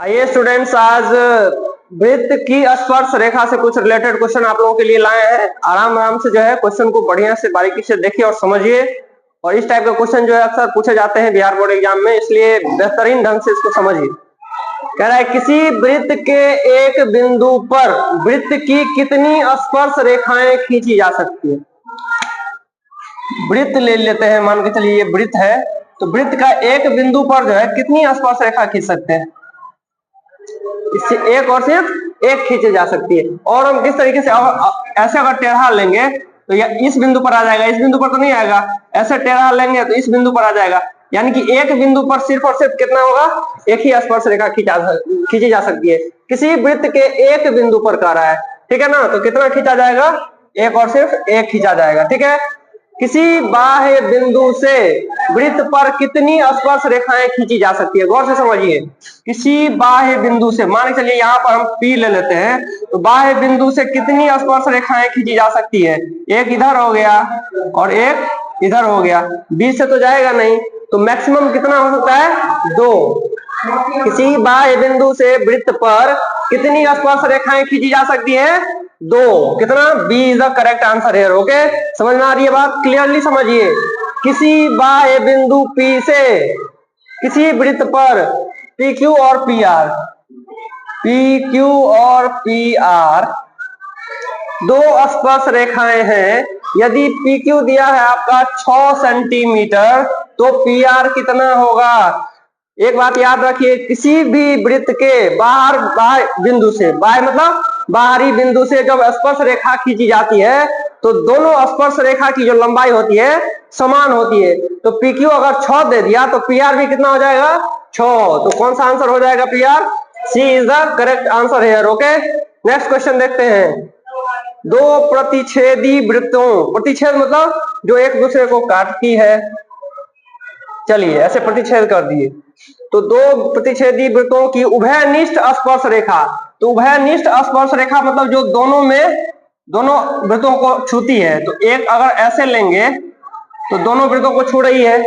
आइए स्टूडेंट्स, आज वृत्त की स्पर्श रेखा से कुछ रिलेटेड क्वेश्चन आप लोगों के लिए लाए हैं। आराम आराम से जो है क्वेश्चन को बढ़िया से बारीकी से देखिए और समझिए। और इस टाइप का क्वेश्चन जो है अक्सर पूछे जाते हैं बिहार बोर्ड एग्जाम में, इसलिए बेहतरीन ढंग से इसको समझिए। कह रहा है किसी वृत्त के एक बिंदु पर वृत्त की कितनी स्पर्श रेखाएं खींची जा सकती है। वृत्त ले लेते हैं, मान के चलिए ये वृत्त है, तो वृत्त का एक बिंदु पर जो है कितनी स्पर्श रेखा खींच सकते हैं। इससे एक और सिर्फ एक खींची जा सकती है। और हम किस तरीके से ऐसे अगर टेढ़ा लेंगे तो यह इस बिंदु पर आ जाएगा, इस बिंदु पर तो नहीं आएगा। ऐसे टेढ़ा लेंगे तो इस बिंदु पर आ जाएगा, यानी कि एक बिंदु पर सिर्फ और सिर्फ कितना होगा, एक ही स्पर्श रेखा खींची जा सकती है। किसी वृत्त के एक बिंदु पर कह रहा है, ठीक है ना, तो कितना खींचा जाएगा, एक और सिर्फ एक खींचा जाएगा। ठीक है, किसी बाह्य बिंदु से वृत्त पर कितनी स्पर्श रेखाएं खींची जा सकती है। गौर से समझिए, किसी बाह्य बिंदु से, मान के चलिए यहाँ पर हम P ले लेते हैं, तो बाह्य बिंदु से कितनी स्पर्श रेखाएं खींची जा सकती है। एक इधर हो गया और एक इधर हो गया, बीच से तो जाएगा नहीं, तो मैक्सिमम कितना हो सकता है, 2। किसी बाह्य बिंदु से वृत्त पर कितनी स्पर्श रेखाएं खींची जा सकती है, 2। कितना, B is the correct answer है। ओके, समझ में आ रही है बात, क्लियरली समझिए। किसी बाह्य बिंदु P से किसी वृत्त पर PQ और PR, PQ और PR दो स्पर्श रेखाएं हैं। यदि PQ दिया है आपका 6 सेंटीमीटर, तो PR कितना होगा। एक बात याद रखिए, किसी भी वृत्त के बाहर बिंदु से, बाहर मतलब बाहरी बिंदु से जब स्पर्श रेखा खींची जाती है तो दोनों स्पर्श रेखा की जो लंबाई होती है समान होती है। तो PQ अगर 6 दे दिया तो PR भी कितना हो जाएगा, 6। तो कौन सा आंसर हो जाएगा, PR। C is the correct answer है। ओके, नेक्स्ट क्वेश्चन देखते हैं। दो प्रतिच्छेदी वृत्तों, प्रतिच्छेद मतलब जो एक दूसरे को काटती है, चलिए ऐसे प्रतिच्छेद कर दिए, तो दो प्रतिच्छेदी वृत्तों की उभयनिष्ठ स्पर्श रेखा, तो उभयनिष्ठ स्पर्श रेखा मतलब जो दोनों वृत्तों को छूती है। तो एक अगर ऐसे लेंगे तो दोनों वृत्तों को छू रही है,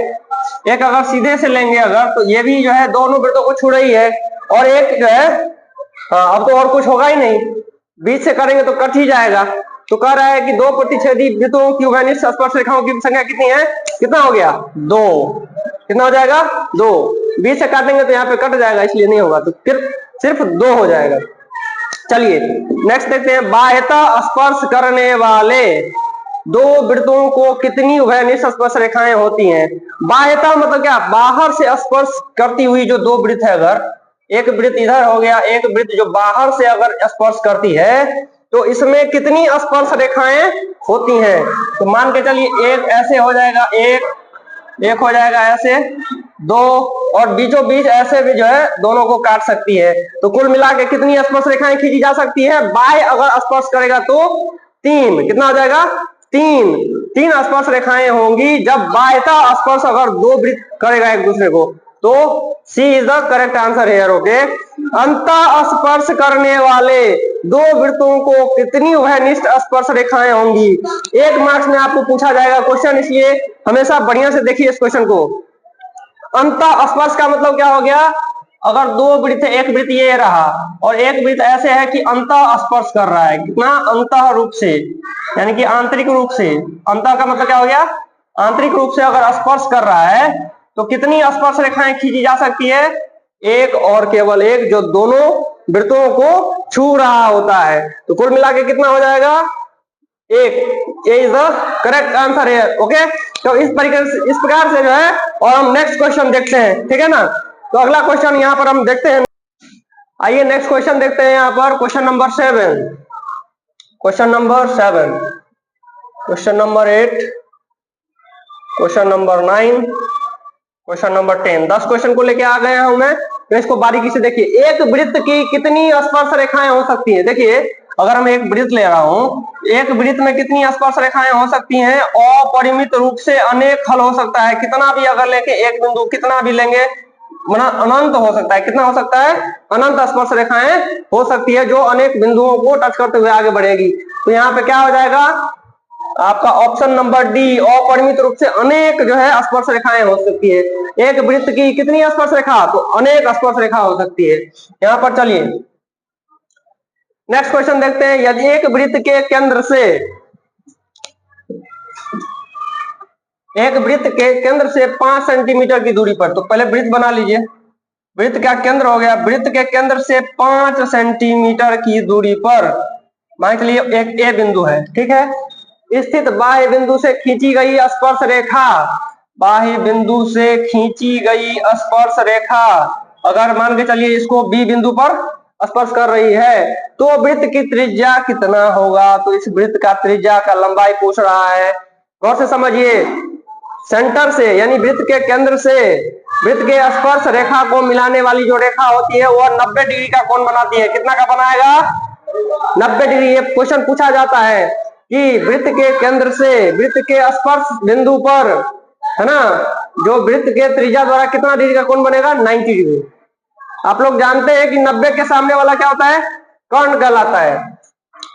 एक अगर सीधे से लेंगे अगर, तो ये भी जो है दोनों वृत्तों को छू रही है, और एक जो है अब तो और कुछ होगा ही नहीं, बीच से करेंगे तो कट ही जाएगा। तो कह रहा है कि दो प्रतिच्छेदी वृत्तों की उभयनिष्ठ स्पर्श रेखाओं की संख्या कितनी है, कितना हो गया, 2। कितना हो जाएगा, 2। बीच से काटेंगे तो यहाँ पे कट जाएगा, इसलिए नहीं होगा, तो फिर सिर्फ 2 हो जाएगा। चलिए नेक्स्ट देखते हैं। बाह्यता स्पर्श करने वाले दो वृत्तों को कितनी उभयनिष्ठ स्पर्श रेखाएं होती हैं। बाह्यता मतलब क्या, बाहर से स्पर्श करती हुई जो दो वृत्त है, अगर एक वृत्त इधर हो गया, एक वृत्त जो बाहर से अगर स्पर्श करती है, तो इसमें कितनी स्पर्श रेखाएं होती हैं। तो मान के चलिए एक ऐसे हो जाएगा, एक हो जाएगा ऐसे, 2, और बीचों बीच ऐसे भी जो है दोनों को काट सकती है। तो कुल मिला के कितनी स्पर्श रेखाएं खींची जा सकती है। बाह्य अगर स्पर्श करेगा तो 3, कितना हो जाएगा, 3 स्पर्श रेखाएं होंगी जब बाह्यता स्पर्श अगर दो वृत्त करेगा एक दूसरे को, तो सी इज द करेक्ट आंसर है। ओके, अंतः स्पर्श करने वाले दो वृत्तों को कितनी उभयनिष्ठ स्पर्श रेखाएं होंगी। 1 मार्क्स में आपको पूछा जाएगा क्वेश्चन, इसलिए हमेशा बढ़िया से देखिए इस क्वेश्चन को। अंतः स्पर्श का मतलब क्या हो गया, अगर दो वृत्त, एक वृत्त ये रहा और एक वृत्त ऐसे है कि अंतः स्पर्श कर रहा है, कितना, अंतः रूप से, यानी कि आंतरिक रूप से। अंतः का मतलब क्या हो गया, आंतरिक रूप से अगर स्पर्श कर रहा है तो कितनी स्पर्श रेखाएं खींची जा सकती है, एक और केवल एक, जो दोनों वृत्तों को छू रहा होता है। तो कुल मिला के कितना हो जाएगा, 1। ये इज द करेक्ट आंसर है। ओके, तो इस प्रकार से जो है, और हम नेक्स्ट क्वेश्चन देखते हैं, ठीक है ना। तो अगला क्वेश्चन यहाँ पर हम देखते हैं। आइए नेक्स्ट क्वेश्चन देखते हैं। यहाँ पर question number 7, question number 7, question number 8, question number 9, question number 10। 10 question को लेके आ गए हूं मैं, तो इसको बारीकी से देखिए। एक वृत्त की कितनी स्पर्श रेखाएं हो सकती है। देखिए अगर हम एक वृत्त ले रहा हूं, एक वृत्त में कितनी स्पर्श रेखाएं हो सकती हैं, अपरिमित रूप से अनेक हल हो सकता है। कितना भी अगर लेके एक बिंदु कितना भी लेंगे, अनंत हो सकता है। कितना हो सकता है, अनंत स्पर्श रेखाएं हो सकती है, जो अनेक बिंदुओं को टच करते हुए आगे बढ़ेगी। तो यहाँ पे क्या हो जाएगा, आपका ऑप्शन नंबर डी, अपरिमित रूप से अनेक जो है स्पर्श रेखाएं हो सकती है। एक वृत्त की कितनी स्पर्श रेखा, तो अनेक स्पर्श रेखा हो सकती है यहाँ पर। चलिए नेक्स्ट क्वेश्चन देखते हैं। यदि एक वृत्त के केंद्र से, एक वृत्त के केंद्र से 5 सेंटीमीटर की दूरी पर, तो पहले वृत्त बना लीजिए। वृत्त का केंद्र हो गया, वृत्त के केंद्र से 5 सेंटीमीटर की दूरी पर मान के लिए एक ए बिंदु है, ठीक है, स्थित बाह्य बिंदु से खींची गई स्पर्श रेखा, बाह्य बिंदु से खींची गई स्पर्श रेखा अगर मान के चलिए इसको बी बिंदु पर स्पर्श कर रही है, तो वृत्त की त्रिज्या कितना होगा। तो इस वृत्त का त्रिज्या का लंबाई पूछ रहा है, गौर से समझिए। सेंटर से यानी वृत्त के केंद्र से वृत्त के स्पर्श रेखा को मिलाने वाली जो रेखा होती है वह 90 डिग्री का कोण बनाती है। कितना का बनाएगा, 90 डिग्री। ये क्वेश्चन पूछा जाता है कि वृत्त के केंद्र से वृत्त के स्पर्श बिंदु पर, है ना, जो वृत्त के त्रिज्या द्वारा कितना डिग्री का कोण बनेगा, 90 डिग्री। आप लोग जानते हैं कि 90 के सामने वाला क्या होता है, कर्ण कहलाता है।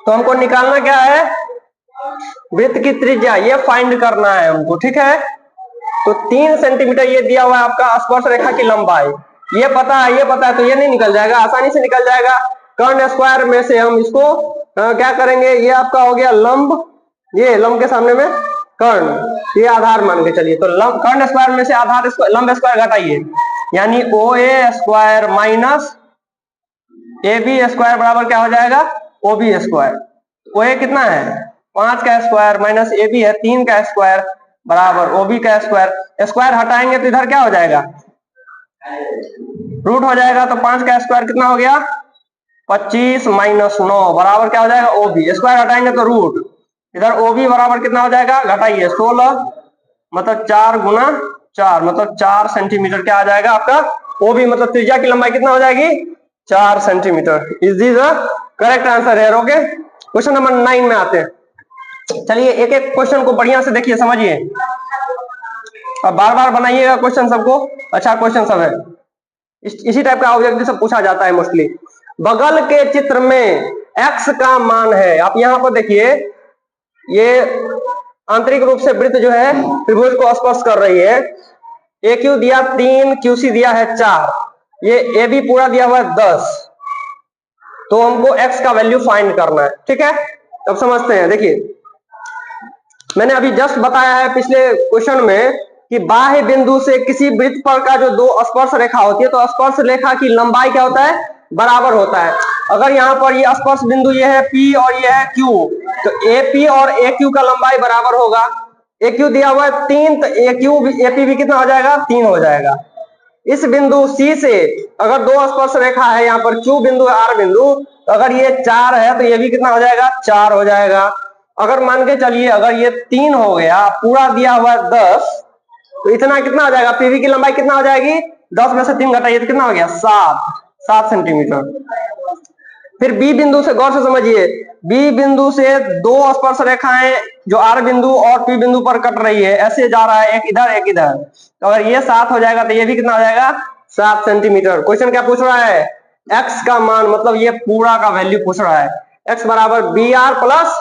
तो हमको निकालना क्या है, वृत्त की त्रिज्या, ये फाइंड करना है हमको, ठीक है। तो 3 सेंटीमीटर ये दिया हुआ है आपका स्पर्श रेखा की लंबाई, ये पता है, ये पता है, तो ये नहीं निकल जाएगा, आसानी से निकल जाएगा। कर्ण स्क्वायर में से हम इसको क्या करेंगे, ये आपका हो गया लंब, ये लंब के सामने में कर्ण, ये आधार मान के चलिए। तो कर्ण स्क्वायर में से आधार लंब स्क्वायर घटाइए, यानी O A square minus A B square बराबर क्या हो जाएगा, ओ बी स्क्वायर। ओ ए कितना है 5 का स्क्वायर माइनस ए बी है 3 का स्क्वायर बराबर ओ बी का स्क्वायर। स्क्वायर हटाएंगे तो इधर क्या हो जाएगा, रूट हो जाएगा। तो 5 का स्क्वायर कितना हो गया, 25 माइनस 9 बराबर क्या हो जाएगा, ओ बी। स्क्वायर हटाएंगे तो रूट, इधर ओ बी बराबर कितना हो जाएगा, घटाइए 16, मतलब 4 गुना 4, मतलब 4 सेंटीमीटर क्या आ जाएगा आपका ओ बी, मतलब त्रिज्या की लंबाई कितना हो जाएगी, 4 centimetre. Is this the correct answer है। ओके, क्वेश्चन नंबर 9 में आते हैं। चलिए एक एक क्वेश्चन को बढ़िया से देखिए, समझिए, और बार बार बनाइएगा क्वेश्चन सबको, अच्छा क्वेश्चन सब है। इसी टाइप का ऑब्जेक्टिव सब पूछा जाता है मोस्टली। बगल के चित्र में x का मान है, आप यहां पर देखिए, ये आंतरिक रूप से वृत्त जो है त्रिभुज को स्पर्श कर रही है। ए क्यू दिया 3, क्यू सी दिया है 4, ये ए बी पूरा दिया हुआ है 10। तो हमको x का वैल्यू फाइंड करना है, ठीक है। अब समझते हैं, देखिए मैंने अभी जस्ट बताया है पिछले क्वेश्चन में कि बाह्य बिंदु से किसी वृत्त पर का जो 2 स्पर्श रेखा होती है, तो स्पर्श रेखा की लंबाई क्या होता है, बराबर होता है। अगर यहाँ पर ये स्पर्श बिंदु ये है P और ये है Q, तो AP और AQ का लंबाई बराबर होगा। AQ दिया हुआ है 3, तो AP भी कितना हो जाएगा, 3 हो जाएगा। इस बिंदु C से अगर 2 स्पर्श रेखा है, यहाँ पर Q बिंदु है, R बिंदु, तो अगर ये 4 है तो ये भी कितना हो जाएगा, 4 हो जाएगा। अगर मान के चलिए अगर ये 3 हो गया, पूरा दिया हुआ है 10, तो इतना कितना हो जाएगा, पीवी की लंबाई कितना हो जाएगी, 10 में से 3 घटाइए तो कितना हो गया, 7 सेंटीमीटर। फिर बी बिंदु से गौर से समझिए, बी बिंदु से 2 स्पर्श रेखाएं जो आर बिंदु और पी बिंदु पर कट रही है, ऐसे जा रहा है, एक इधर एक इधर, तो अगर ये 7 हो जाएगा तो ये भी कितना हो जाएगा, 7 सेंटीमीटर। क्वेश्चन क्या पूछ रहा है, एक्स का मान, मतलब ये पूरा का वैल्यू पूछ रहा है। एक्स बराबर बी आर प्लस,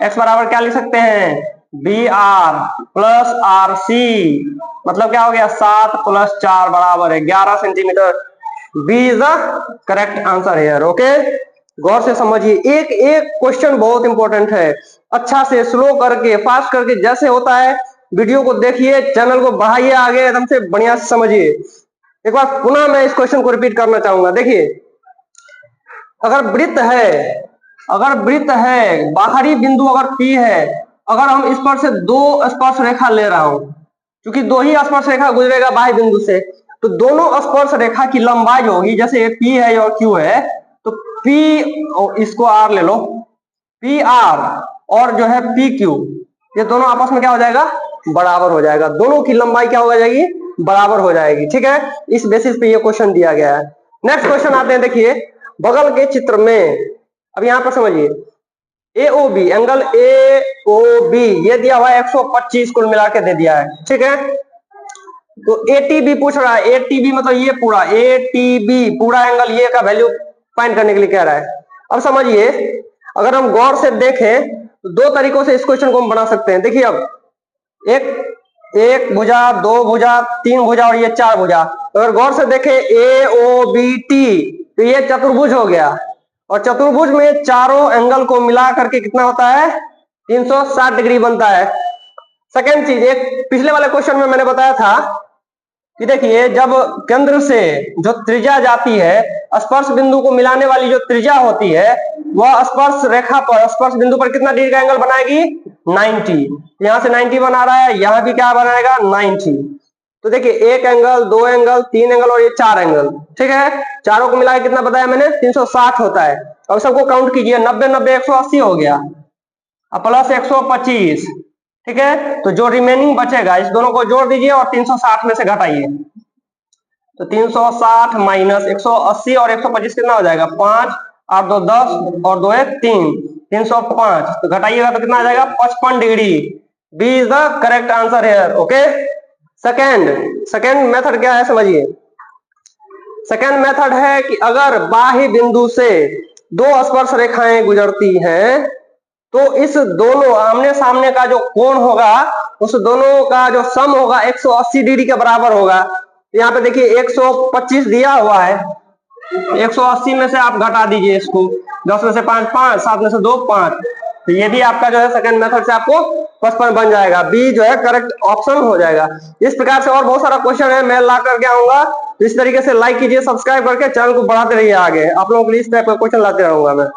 एक्स बराबर क्या लिख सकते हैं, B R plus R C, मतलब क्या हो गया, 7 प्लस 4 बराबर है 11 centimetre. B is the correct answer here. Okay, गौर से समझिए, एक एक क्वेश्चन बहुत इंपॉर्टेंट है। अच्छा से स्लो करके, फास्ट करके, जैसे होता है वीडियो को देखिए, चैनल को बढ़ाइए आगे, एकदम से बढ़िया से समझिए। एक बार पुनः मैं इस क्वेश्चन को रिपीट करना चाहूंगा। देखिए, अगर वृत्त है, बाहरी बिंदु अगर P है, अगर हम इस पर से 2 स्पर्श रेखा ले रहा हूं, क्योंकि 2 ही स्पर्श रेखा गुजरेगा बाह्य बिंदु से, तो दोनों स्पर्श रेखा की लंबाई होगी, जैसे P है और Q है, तो P, इसको R ले लो, PR और जो है PQ, ये दोनों आपस में क्या हो जाएगा, बराबर हो जाएगा। दोनों की लंबाई क्या हो जाएगी, बराबर हो जाएगी, ठीक है। इस बेसिस पे ये क्वेश्चन दिया गया है। नेक्स्ट क्वेश्चन आते हैं, देखिए बगल के चित्र में, अब यहां पर समझिए, AOB, एंगल AOB ये दिया हुआ है 125 कुल मिला के दे दिया है, ठीक है। तो ATB पूछ रहा है, ATB मतलब ये पूरा, ATB पूरा एंगल, ये का वैल्यू फाइंड करने के लिए कह रहा है। अब समझिए, अगर हम गौर से देखें तो दो तरीकों से इस क्वेश्चन को हम बना सकते हैं। देखिए अब एक भुजा, दो भुजा, तीन भुजा और ये चार भुजा। तो अगर गौर से देखें ए ओ बी टी, तो ये चतुर्भुज हो गया, और चतुर्भुज में चारों एंगल को मिला करके कितना होता है, 360 डिग्री बनता है। सेकेंड चीज, एक पिछले वाले क्वेश्चन में मैंने बताया था कि देखिए जब केंद्र से जो त्रिज्या जाती है, स्पर्श बिंदु को मिलाने वाली जो त्रिज्या होती है, वह स्पर्श रेखा पर, स्पर्श बिंदु पर कितना डिग्री का एंगल बनाएगी, 90। यहां से 90 बना रहा है, यहां भी क्या बनाएगा, 90। तो देखिए एक एंगल, दो एंगल, तीन एंगल और ये चार एंगल, ठीक है, चारों को मिला के कितना बताया मैंने, 360 होता है। अब सबको काउंट कीजिए, 90 90 180 हो गया, अब प्लस 125, ठीक है। तो जो रिमेनिंग बचेगा इस दोनों को जोड़ दीजिए और 360 में से घटाइए, तो 360 माइनस 180 और 125 कितना हो जाएगा, 5 8 2 10 और 2 1 3, 305। तो घटाइएगा तो कितना आ जाएगा, 55 degree. B is the correct answer here. Okay, second method क्या है समझिए। सेकेंड मेथड है कि अगर बाह्य बिंदु से दो स्पर्श रेखाएं गुजरती हैं, तो इस दोनों आमने सामने का जो कोण होगा, उस दोनों का जो सम होगा 180 डिग्री के बराबर होगा। यहाँ पे देखिए 125 दिया हुआ है, 180 में से आप घटा दीजिए इसको, 10 में से 5 5, 7 में से 2 5, तो ये भी आपका जो है सेकंड मेथड से आपको 55 बन जाएगा। बी जो है करेक्ट ऑप्शन हो जाएगा। इस प्रकार से और बहुत सारा क्वेश्चन है, मैं ला करके आऊंगा। इस तरीके से लाइक कीजिए, सब्सक्राइब करके चैनल को बढ़ाते रहिए आगे, आप लोगों के लिए इस टाइप का क्वेश्चन लाते रहूंगा मैं।